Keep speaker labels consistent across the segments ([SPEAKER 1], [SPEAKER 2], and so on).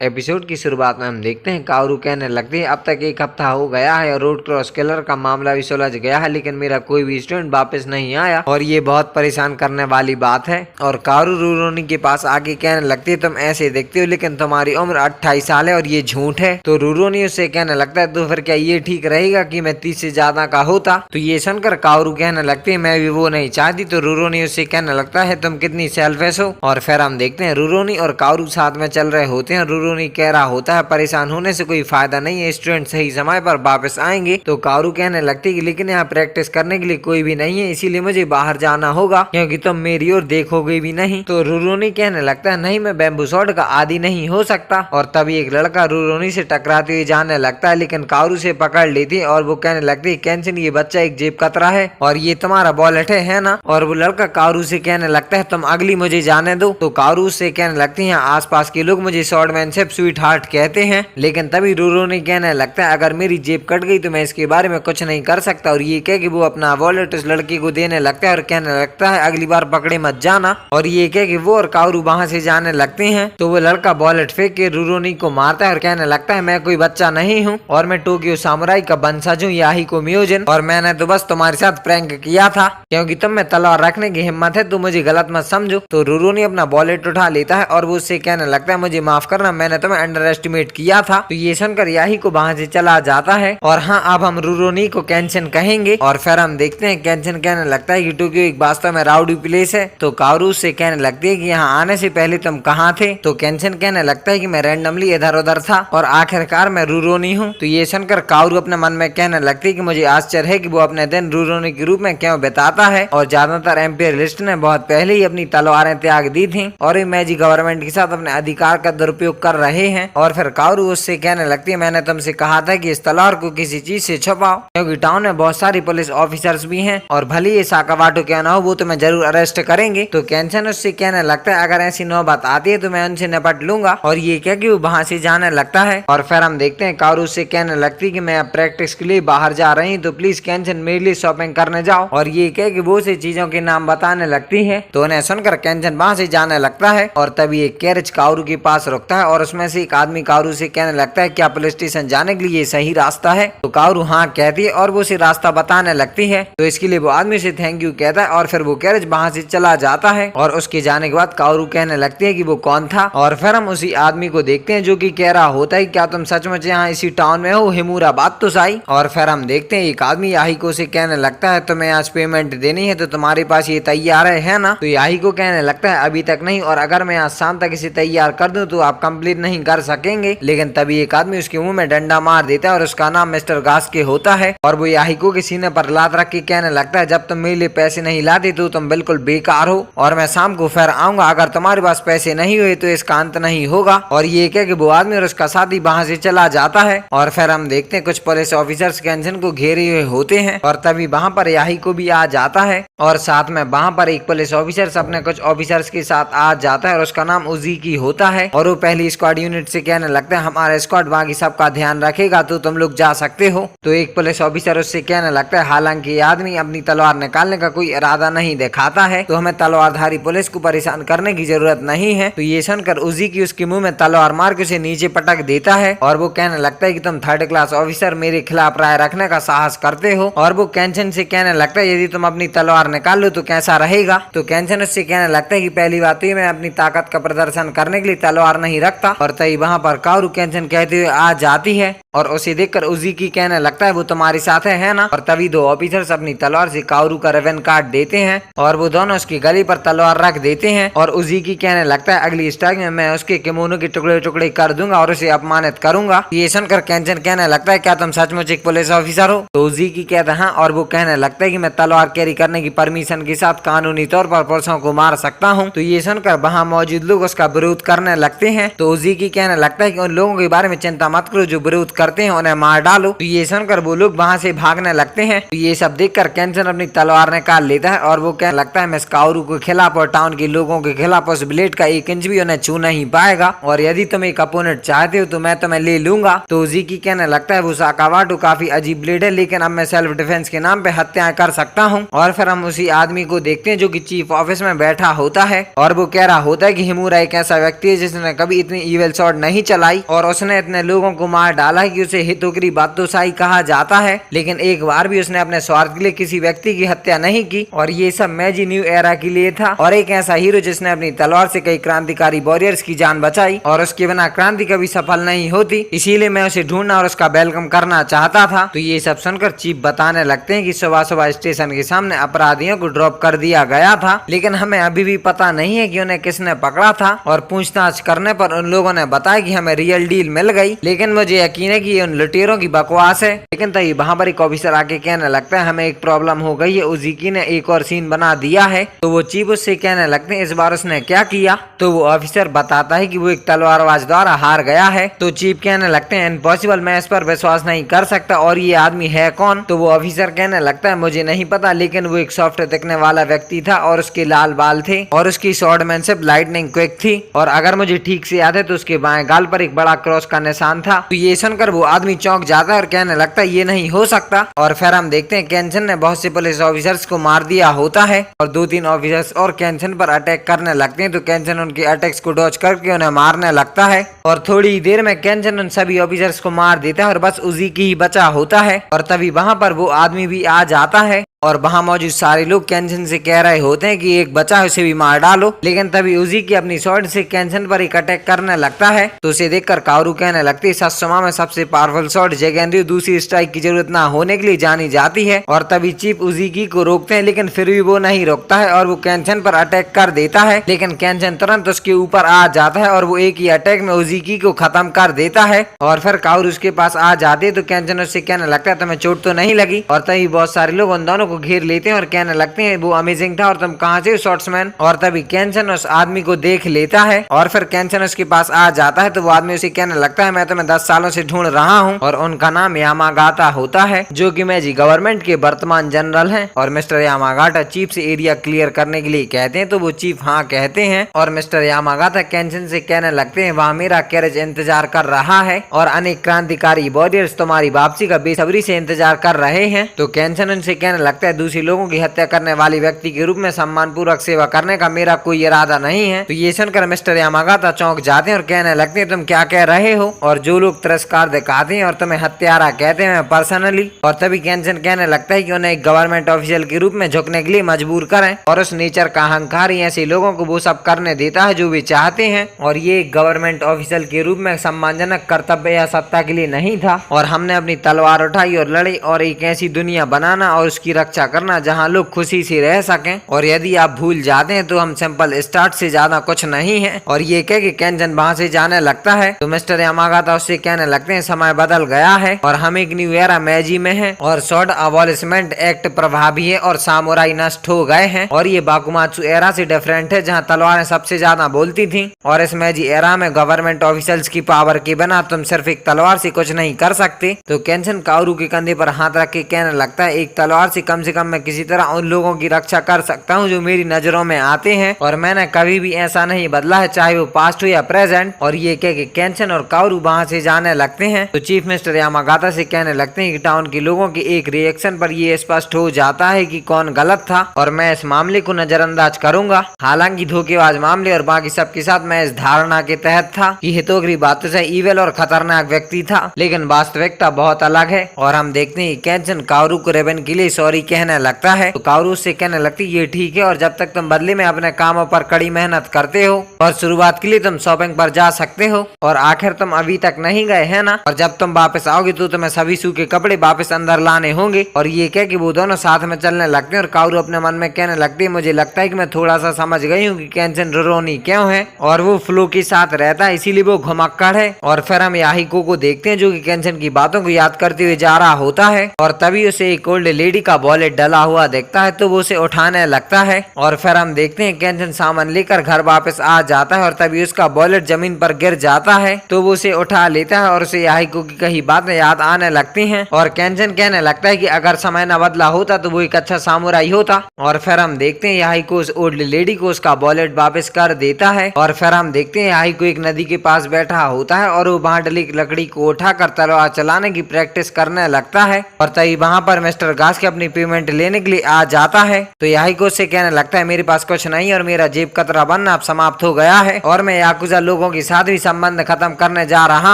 [SPEAKER 1] Episode की शुरुआत में हम देखते हैं कारू कहने लगती है अब तक 1 हफ्ता हो गया है और रोड क्रॉस किलर का मामला भी सुलझ गया है, लेकिन मेरा कोई भी स्टूडेंट वापस नहीं आया और ये बहुत परेशान करने वाली बात है। और कारू रूरोनी के पास आके कहने लगती है तुम ऐसे दिखते हो लेकिन तुम्हारी उम्र 28 साल है और ये झूठ है। तो रूरोनी उससे कहने लगता है तो फिर क्या ये ठीक रहेगा कि मैं 30 से ज्यादा का होता। तो ये सुनकर कारू कहने लगती है मैं भी वो नहीं चाहती। तो रूरोनी उससे कहने लगता है तुम कितनी सेल्फिश हो। और फिर हम देखते हैं रूरोनी और कारू साथ में चल रहे होते हैं। रूरोनी कह रहा होता है परेशान होने से कोई फायदा नहीं है, स्टूडेंट सही समय पर वापस आएंगे। तो कारू कहने लगती है लेकिन यहाँ प्रैक्टिस करने के लिए कोई भी नहीं है, इसीलिए मुझे बाहर जाना होगा क्योंकि तुम मेरी ओर देखोगे भी नहीं। तो रूरोनी कहने लगता है नहीं मैं बैम्बू शॉट का आदी नहीं हो सकता। और तभी एक लड़का रूरोनी से टकराते हुए जाने लगता है, लेकिन कारू से पकड़ लेती है और वो कहने लगती है कैंसन ये बच्चा एक जेब कतरा है और ये तुम्हारा वॉलेट है ना। और वो लड़का कारू से कहने लगता है तुम अगली मुझे जाने दो। तो कारू से कहने लगती है आस पास के लोग मुझे शॉर्टमैनशिप स्वीट हार्ट कहते हैं। लेकिन तभी रूरोनी कहने लगता है अगर मेरी जेब कट गई तो मैं इसके बारे में कुछ नहीं कर सकता। और ये कह कि वो अपना वॉलेट उस लड़की को देने लगता है और कहने लगता है अगली बार पकड़े मत जाना। और ये कह कि वो और कारू वहां से जाने लगते हैं। तो वो लड़का वॉलेट फेंक के रूरोनी को मारता है और कहने लगता है मैं कोई बच्चा नहीं हूँ और मैं टोक्यो सामुराई का वंशज हूँ याहिको मियोजन, और मैंने तो बस तुम्हारे साथ प्रैंक किया था क्योंकि तुम में तलवार रखने की हिम्मत है तो मुझे गलत मत समझो। तो रूरोनी अपना वॉलेट उठा लेता है और वो उससे कहने लगता है मुझे माफ करना, मैंने तुम्हें अंडर एस्टिमेट किया था। तो ये सुनकर याहिको वहां से चला जाता है। और हाँ अब हम रूरोनी को कैंसन कहेंगे। और फिर हम देखते हैं कैंसन कहने लगता है कि टोक्यो एक वास्तव में राउडी प्लेस है। तो कारू से कहने लगती है कि यहाँ आने से पहले तुम कहाँ थे। तो कैंसन कहने लगता है कि मैं रैंडमली इधर उधर था और आखिरकार मैं रूरोनी हूँ। तो ये सुनकर कारू अपने मन में कहने लगती है कि मुझे आश्चर्य है कि वो अपने दिन रूरोनी के रूप में क्यों बिताता है। और ज्यादातर एम्पियरलिस्ट ने बहुत पहले ही अपनी तलवारें त्याग दी थी और ये मैजी गवर्नमेंट के साथ अपने अधिकार का दुरुपयोग कर रहे हैं। और फिर कारू उससे कहने लगती है मैंने तुमसे कहा था कि इस तलवार को किसी चीज से छुपाओ क्योंकि टाउन में बहुत सारी पुलिस ऑफिसर्स भी हैं और भले ये साकावाटो क्या ना हो वो तुम्हें जरूर अरेस्ट करेंगे। तो कैंसन उससे कहने लगता है अगर ऐसी नौबत आती है तो मैं उनसे निपट लूंगा। और ये क्या कि वो वहां से जाने लगता है। और फिर हम देखते हैं कारू उससे कहने लगती है कि मैं अब प्रैक्टिस के लिए बाहर जा रही हूँ तो प्लीज कैंसन मेरे लिए शॉपिंग करने जाओ। और ये क्या कि वो से चीजों के नाम बताने लगती है। तो उन्हें सुनकर कैंसन वहां से जाने लगता है। और तभी एक कैरेज कारू के पास रुकता है और उसमें से एक आदमी कारू से कहने लगता है क्या पुलिस स्टेशन जाने के लिए ये सही रास्ता है। तो कारू हाँ कहती है और वो उसे रास्ता बताने लगती है। तो इसके लिए वो आदमी से थैंक यू कहता है और फिर वो कैरेज वहां से चला जाता है। और उसके जाने के बाद कारू कहने लगती है कि वो कौन था। और फिर हम उसी आदमी को देखते हैं जो कि कह रहा होता है क्या तुम सचमुच यहाँ इसी टाउन में हो हिमुरा बात तो सही। और फिर हम देखते हैं एक आदमी याहिको से कहने लगता है तुम्हें आज पेमेंट देनी है तो तुम्हारे पास ये तैयार है ना। तो याहिको कहने लगता है अभी तक नहीं और अगर मैं आज शाम तक इसे तैयार कर दूं तो आप कंप्लीट नहीं कर सकेंगे। लेकिन तभी एक आदमी उसके मुंह में डंडा मार देता है और उसका नाम मिस्टर घास के होता है। और वो याहिको के सीने पर लात रख के कहने लगता है जब तुम मेरे लिए पैसे नहीं लाते तो तुम बिल्कुल बेकार हो और मैं शाम को फिर आऊंगा, अगर तुम्हारे पास पैसे नहीं हुए तो इसका अंत नहीं होगा। और ये कह के वो आदमी और उसका साथी वहां से चला जाता है। और फिर हम देखते हैं कुछ पुलिस ऑफिसर्स कैंसन को घेरे हुए होते हैं और तभी वहां पर याहिको भी आ जाता है। और साथ में वहां पर एक पुलिस ऑफिसर अपने कुछ ऑफिसर्स के साथ आ जाता है और उसका नाम उज़ुकी होता है। और वो पहली स्क्वाड यूनिट से कहने लगता है हमारा स्क्वाड बाकी सबका ध्यान रखेगा तो तुम लोग जा सकते हो। तो एक पुलिस ऑफिसर उससे कहने लगता है हालांकि ये आदमी अपनी तलवार निकालने का कोई इरादा नहीं दिखाता है तो हमें तलवारधारी पुलिस को परेशान करने की जरूरत नहीं है। तो ये सुनकर उज़ुकी उसके मुंह में तलवार मार के उसे नीचे पटक देता है और वो कहने लगता है कि तुम 3rd क्लास ऑफिसर मेरे खिलाफ राय रखने का साहस करते हो। और वो कैंसन से कहने लगता है यदि तुम अपनी तलवार निकाल लो तो कैसा रहेगा। तो कैंसन उससे कहने लगता है कि पहली बात तो मैं अपनी ताकत का प्रदर्शन करने के लिए तलवार नहीं रखता। और तभी वहां पर कारू कैंसन कहते हुए आ जाती है और उसे देखकर उज़ुकी कहने लगता है वो तुम्हारे साथ है ना। और तभी 2 ऑफिसर्स अपनी तलवार से कारू का रिबन काट देते हैं और वो दोनों उसकी गली पर तलवार रख देते हैं। और उज़ुकी कहने लगता है अगली स्ट्राइक में मैं उसके किमोनो के टुकड़े टुकड़े कर दूंगा और उसे अपमानित करूंगा। ये सुनकर कैंसन कहने लगता है क्या तुम सचमुच एक पुलिस ऑफिसर हो। तो उज़ुकी कहता है हाँ और वो कहने लगता है कि मैं तलवार कैरी करने की परमिशन के साथ कानूनी तौर पर पुलिसों को मार सकता हूँ। तो ये सुनकर वहाँ मौजूद लोग उसका विरोध करने लगते हैं। तो उज़ुकी कहने लगता है कि उन लोगों के बारे में चिंता मत करो जो विरोध करते हैं उन्हें मार डालो। तो ये सुनकर वो लोग वहाँ से भागने लगते हैं। तो ये सब देखकर केंचन अपनी तलवार निकाल लेता है और वो कहने लगता है मैं इस काओरू के खिलाफ और टाउन के लोगों के खिलाफ उस ब्लेड का 1 इंच भी उन्हें छू नहीं पाएगा, और यदि तुम एक अपोनेंट चाहते हो तो मैं तुम्हें ले लूंगा। तो उजीकी कहने लगता है वो साकावाटो काफी अजीब ब्लेड है, लेकिन अब मैं सेल्फ डिफेंस के नाम पे हत्याएं कर सकता हूँ। और फिर हम उसी आदमी को देखते हैं जो कि चीफ ऑफिस में बैठा होता है और वो कह रहा होता है कि हिमुरा एक ऐसा व्यक्ति है जिसने कभी इतनी इविल शॉट नहीं चलाई और उसने इतने लोगों को मार डाला है कि उसे हितोकरी बातोसाई कहा जाता है, लेकिन एक बार भी उसने अपने स्वार्थ के लिए किसी व्यक्ति की हत्या नहीं की। और ये सब मैजी न्यू एरा के लिए था और एक ऐसा हीरो जिसने अपनी तलवार से कई क्रांतिकारी वॉरियर्स की जान बचाई और उसके बिना क्रांति कभी सफल नहीं होती, इसीलिए मैं उसे ढूंढना और उसका वेलकम करना चाहता था। तो ये सब सुनकर चीफ बताने लगते हैं कि सुबह सुबह स्टेशन के सामने अपराधियों को ड्रॉप कर दिया गया था, लेकिन हमें अभी भी पता नहीं है कि उन्हें किसने पकड़ा था। और पूछताछ करने पर उन लोगों ने बताया कि हमें रियल डील मिल गई, लेकिन मुझे यकीन है कि ये उन लुटेरों की बकवास है। लेकिन तभी वहाँ पर एक ऑफिसर आके कहने लगता है हमें एक प्रॉब्लम हो गई है, उजीकी ने एक और सीन बना दिया है। तो वो चीफ उससे कहने लगते हैं इस बार उसने क्या किया। तो वो ऑफिसर बताता है कि वो एक तलवारबाज द्वारा हार गया है। तो चीफ कहने लगते हैं इम्पॉसिबल, मैं इस पर विश्वास नहीं कर सकता, और ये आदमी है कौन। तो वो ऑफिसर कहने लगता है मुझे नहीं पता, लेकिन वो एक सॉफ्ट दिखने वाला व्यक्ति था और उसके लाल बाल थे और उसकी स्वॉर्डमैनशिप लाइटनिंग क्विक थी, और अगर मुझे ठीक से याद है तो उसके बाएं गाल पर एक बड़ा क्रॉस का निशान था। तो ये सुनकर वो आदमी चौंक जाता है और कहने लगता है ये नहीं हो सकता। और फिर हम देखते हैं केंचन ने बहुत से पुलिस ऑफिसर्स को मार दिया होता है और 2-3 ऑफिसर्स और केंचन पर अटैक करने लगते हैं। तो केंचन उनके अटैक्स को डॉज करके उन्हें मारने लगता है और थोड़ी देर में केंचन उन सभी ऑफिसर्स को मार देता है और बस उजीकी ही बचा होता है। और तभी वहाँ पर वो आदमी भी आ जाता है और वहाँ मौजूद सारे लोग केंचन से कह रहे होते हैं कि एक बचा है उसे भी मार डालो, लेकिन तभी उजीकी अपनी स्वॉर्ड से केंचन पर एक अटैक करने लगता है। तो उसे देखकर काओरू कहने लगती है सत्सुमा में सबसे पावरफुल स्वॉर्ड जगेंद्री दूसरी स्ट्राइक की जरूरत ना होने के लिए जानी जाती है। और तभी चीफ उजीकी को रोकते हैं, लेकिन फिर भी वो नहीं रोकता है और वो केंचन पर अटैक कर देता है, लेकिन केंचन तुरंत उसके ऊपर आ जाता है और वो एक ही अटैक में उजीकी को खत्म कर देता है। और फिर काओरू उसके पास आ जाते हैं तो केंचन उससे कहने लगता है तुम्हें चोट तो नहीं लगी। और तभी बहुत सारे लोग उन दोनों को घेर लेते हैं और कहने लगते हैं वो अमेजिंग था और तुम कहाँ से शॉट्समैन। और तभी केंचन उस आदमी को देख लेता है और फिर केंचन उसके पास आ जाता है। तो वो आदमी उसे कहने लगता है मैं तुम्हें 10 सालों से ढूंढ रहा हूँ, और उनका नाम यामागाटा होता है जो कि मैजी गवर्नमेंट के वर्तमान जनरल हैं। और मिस्टर यामागाटा चीफ से एरिया क्लियर करने के लिए कहते हैं। तो वो चीफ हाँ कहते हैं और मिस्टर यामागाटा केंचन से कहने लगते हैं वहाँ मेरा कैरेज इंतजार कर रहा है और अनेक क्रांतिकारी वॉरियर्स तुम्हारी वापसी का बेसब्री से इंतजार कर रहे हैं। तो केंचन उनसे कहने लगता है दूसरी लोगों की हत्या करने वाली व्यक्ति के रूप में सम्मान पूर्वक सेवा करने का मेरा कोई इरादा नहीं है। तो ये सुनकर मिस्टर यामागाटा चौंक जाते हैं और कहने लगते हैं तुम क्या कह रहे हो, और जो लोग तिरस्कार दिखाते हैं और तुम्हें हत्यारा कहते हैं पर्सनली। और तभी केंचन कहने लगता है कि उन्हें एक गवर्नमेंट ऑफिशियल के रूप में झुकने के लिए मजबूर करें, और उस नेचर का अहंकार ही ऐसे लोगों को वो सब करने देता है जो वे चाहते हैं। और ये गवर्नमेंट ऑफिशियल के रूप में सम्मानजनक कर्तव्य या सत्ता के लिए नहीं था, और हमने अपनी तलवार उठाई और लड़ी और एक ऐसी दुनिया बनाना और उसकी रक्षा करना जहाँ लोग खुशी से रह सकें। और यदि आप भूल जाते हैं तो हम सिंपल स्टार्ट से ज्यादा कुछ नहीं है। और ये कह के केंचन वहाँ से जाने लगता है। तो मिस्टर यामागाटा उससे कहने लगते हैं समय बदल गया है और हम एक न्यू एरा मैजी में हैं और स्वॉर्ड अबॉलिशमेंट एक्ट प्रभावी है और सामुराई नष्ट हो गए हैं, और ये बाकुमात्सु एरा से डिफरेंट है जहाँ तलवारें सबसे ज्यादा बोलती थी। और इस मैजी एरा में गवर्नमेंट ऑफिशियल्स की पावर के बिना तुम सिर्फ एक तलवार से कुछ नहीं कर सकते। तो केंचन काओरू के कंधे पर हाथ रख के कहने लगता है एक तलवार से कम मैं किसी तरह उन लोगों की रक्षा कर सकता हूँ जो मेरी नजरों में आते हैं, और मैंने कभी भी ऐसा नहीं बदला है चाहे वो पास्ट हो या प्रेजेंट। और ये कह के केंचन और काओरू वहाँ से जाने लगते हैं। तो चीफ मिस्टर यामागाटा से कहने लगते हैं कि टाउन के लोगों के एक रिएक्शन पर ये स्पष्ट हो जाता है कि कौन गलत था, और मैं इस मामले को नजरअंदाज करूंगा। हालांकि धोखेबाज मामले और बाकी सबके साथ मैं इस धारणा के तहत था कि हितोग्री बातों से ईविल और खतरनाक व्यक्ति था, लेकिन वास्तविकता बहुत अलग है। और हम देखते हैं केंचन काओरू को रेबन के लिए सॉरी कहने लगता है। तो काओरू से कहने लगती ये ठीक है, और जब तक तुम बदले में अपने कामों पर कड़ी मेहनत करते हो और शुरुआत के लिए तुम शॉपिंग पर जा सकते हो, और आखिर तुम अभी तक नहीं गए है ना, और जब तुम वापस आओगे तो तुम्हें सभी सूखे कपड़े वापस अंदर लाने होंगे। और ये कह कि वो दोनों साथ में चलने लगते हैं और काओरू अपने मन में कहने लगती है मुझे लगता है कि मैं थोड़ा सा समझ गई हूँ कि केंचन रोरोनी क्यों है, और वो फ्लो के साथ रहता है इसीलिए वो घुमक्कड़ है। और फिर हम याहिको को देखते हैं जो कि केंचन की बातों को याद करते हुए जा रहा होता है, और तभी उसे एक ओल्ड लेडी का वॉलेट डला हुआ देखता है तो वो उसे उठाने लगता है। और फिर हम देखते हैं केंजन सामान लेकर घर वापस आ जाता है और तभी उसका वॉलेट जमीन पर गिर जाता है तो वो उसे उठा लेता है और उसे याहिको की कई बातें याद आने लगती हैं। और केंजन कहने लगता है कि अगर समय न बदला होता तो वो एक अच्छा सामुराई होता। और फिर हम देखते हैं याहिको उस ओल्ड लेडी को उसका वॉलेट वापस कर देता है। और फिर हम देखते हैं याहिको एक नदी के पास बैठा होता है और वो वहां डली लकड़ी को उठाकर तलवार चलाने की प्रैक्टिस करने लगता है। और तभी वहां पर मिस्टर गास्की अपनी पेमेंट लेने के लिए आ जाता है तो याहिको से कहने लगता है मेरे पास कुछ नहीं और मेरा जेब कतरा बनना अब समाप्त हो गया है और मैं याकुजा लोगों के साथ भी संबंध खत्म करने जा रहा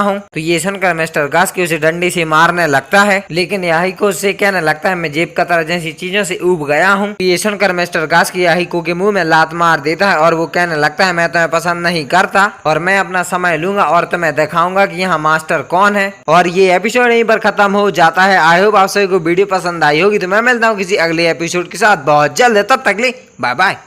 [SPEAKER 1] हूँ। तो ये सुनकर मिस्टर गास्की उसे डंडी से मारने लगता है, लेकिन याहिको से कहने लगता है मैं जेब कतरा जैसी चीजों से उब गया हूँ। तो ये सुनकर मिस्टर गास्की याहिको के मुंह में लात मार देता है और वो कहने लगता है मैं तुम्हें पसंद नहीं करता और मैं अपना समय लूंगा और तुम्हें दिखाऊंगा कि यहाँ मास्टर कौन है। और ये एपिसोड यहीं पर खत्म हो जाता है। आई होप आप सभी को वीडियो पसंद आई होगी। तो मैं मिलता हूँ किसी अगले एपिसोड के साथ बहुत जल्द। तब तक के लिए बाय बाय।